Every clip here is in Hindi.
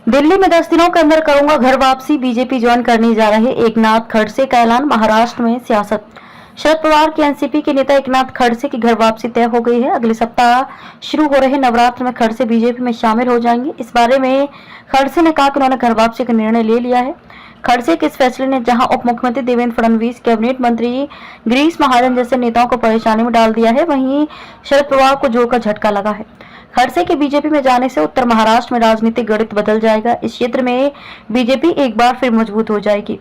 दिल्ली में 10 दिनों के अंदर करूंगा घर वापसी, बीजेपी ज्वाइन करने जा रहे एकनाथ खड़से का ऐलान। महाराष्ट्र में सियासत। शरद पवार के एनसीपी के नेता एकनाथ खड़से की घर वापसी तय हो गई है। अगले सप्ताह शुरू हो रहे नवरात्र में खड़से बीजेपी में शामिल हो जाएंगे। इस बारे में खड़से ने कहा कि उन्होंने घर वापसी का निर्णय ले लिया है। खड़से के इस फैसले ने जहां उप मुख्यमंत्री देवेंद्र फडणवीस, कैबिनेट मंत्री गिरीश महाजन जैसे नेताओं को परेशानी में डाल दिया है, वहीं शरद पवार को जोर का झटका लगा है। खड़से के बीजेपी में जाने से उत्तर महाराष्ट्र में राजनीतिक गणित बदल जाएगा। इस क्षेत्र में बीजेपी एक बार फिर मजबूत हो जाएगी।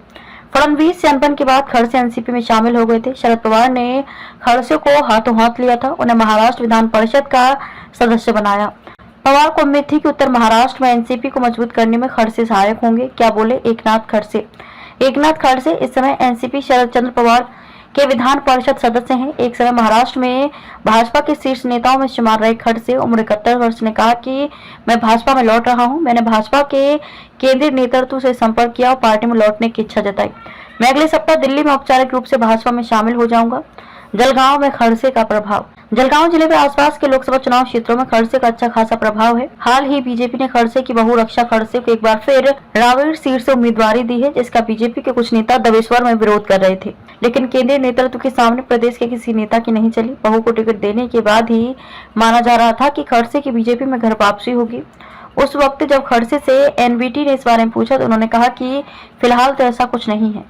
फडणवीस से अनबन के बाद खड़से एनसीपी में शामिल हो गए थे। शरद पवार ने खड़से को हाथों हाथ लिया था, उन्हें महाराष्ट्र विधान परिषद का सदस्य बनाया। पवार को उम्मीद थी कि उत्तर महाराष्ट्र में एनसीपी को मजबूत करने में खड़से सहायक होंगे। क्या बोले एकनाथ खड़से। एकनाथ खड़से इस समय एनसीपी शरद चंद्र पवार के विधान परिषद सदस्य हैं। एक समय महाराष्ट्र में भाजपा के शीर्ष नेताओं में शुमार रहे खड़से उम्र 71 वर्ष ने कहा कि मैं भाजपा में लौट रहा हूं। मैंने भाजपा के केंद्रीय नेतृत्व से संपर्क किया और पार्टी में लौटने की इच्छा जताई। मैं अगले सप्ताह दिल्ली में औपचारिक रूप से भाजपा में शामिल हो जाऊंगा। जलगांव में खड़से का प्रभाव। जलगांव जिले के आसपास के लोकसभा चुनाव क्षेत्रों में खड़से का अच्छा खासा प्रभाव है। हाल ही बीजेपी ने खड़से की बहू रक्षा खड़से को एक बार फिर रावेर सीट से उम्मीदवारी दी है, जिसका बीजेपी के कुछ नेता दबेश्वर में विरोध कर रहे थे, लेकिन केंद्रीय नेतृत्व के सामने प्रदेश के किसी नेता की नहीं चली। बहू को टिकट देने के बाद ही माना जा रहा था कि खड़से की बीजेपी में घर वापसी होगी। उस वक्त जब खड़से से एनवीटी ने इस बारे में पूछा तो उन्होंने कहा कि फिलहाल तो ऐसा कुछ नहीं है।